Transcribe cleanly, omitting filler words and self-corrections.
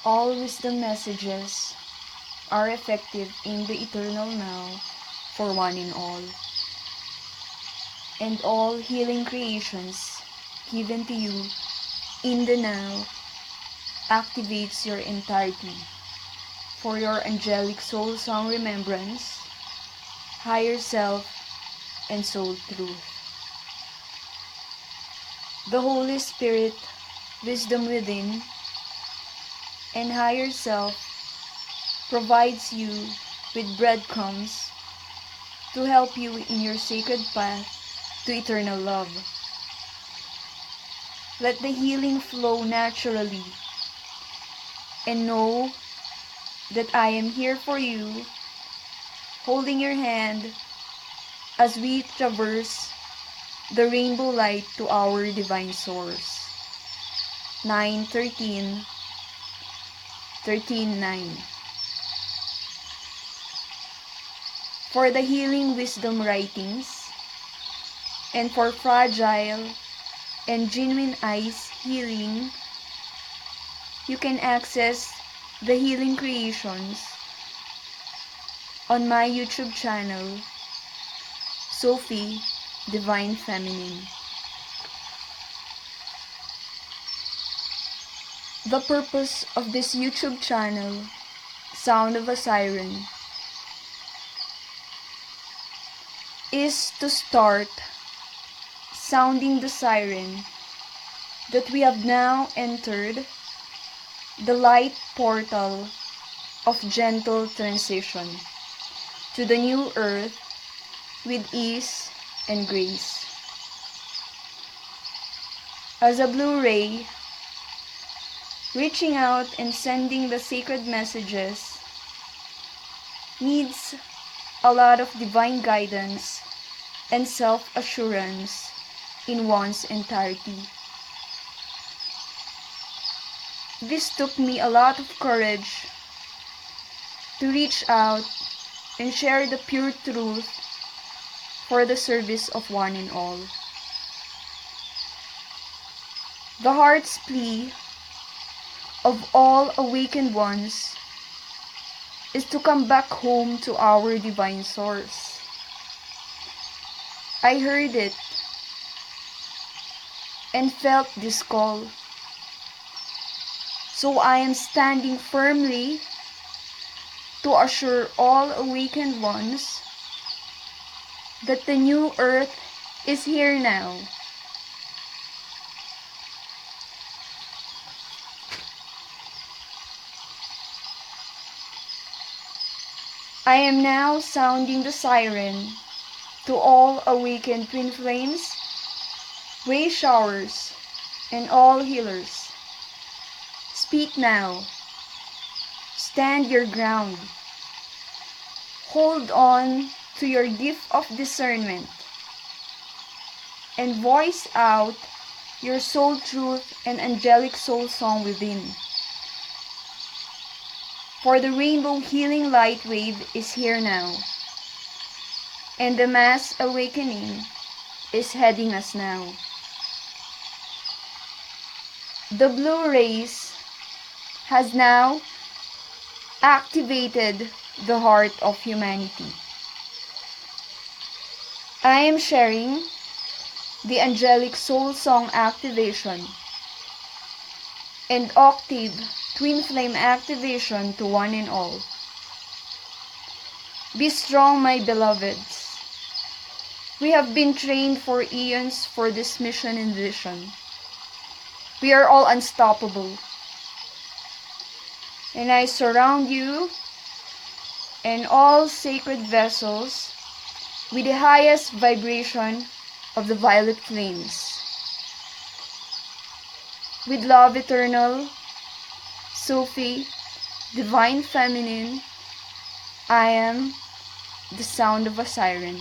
All wisdom messages are effective in the eternal now for one and all. And all healing creations given to you in the now activates your entirety for your angelic soul song remembrance, higher self, and soul truth. The Holy Spirit, wisdom within, and higher self provides you with breadcrumbs to help you in your sacred path to eternal love. Let the healing flow naturally, and know that I am here for you, holding your hand as we traverse the rainbow light to our divine source. 9:13 13:9. For the healing wisdom writings, and for fragile and genuine eyes healing, you can access the Healing Creations on my YouTube channel, Sophie DivineFeminine. The purpose of this YouTube channel, Sound of a Siren, is to start sounding the siren that we have now entered the light portal of gentle transition to the new earth with ease and grace. As a blue ray, reaching out and sending the sacred messages needs a lot of divine guidance and self-assurance in one's entirety. This took me a lot of courage to reach out and share the pure truth for the service of one and all. The heart's plea of all awakened ones is to come back home to our divine source. I heard it and felt this call. So I am standing firmly to assure all awakened ones that the new earth is here now. I am now sounding the siren to all awakened twin flames, ray showers, and all healers. Speak now. Stand your ground. Hold on to your gift of discernment and voice out your soul truth and angelic soul song within. For the rainbow healing light wave is here now, and the mass awakening is heading us now. The blue rays has now activated the heart of humanity. I am sharing the angelic soul song activation and octave twin flame activation to one and all. Be strong, my beloveds. We have been trained for eons for this mission and vision. We are all unstoppable. And I surround you and all sacred vessels with the highest vibration of the violet flames. With love eternal, Sophie, Divine Feminine, I am the sound of a siren.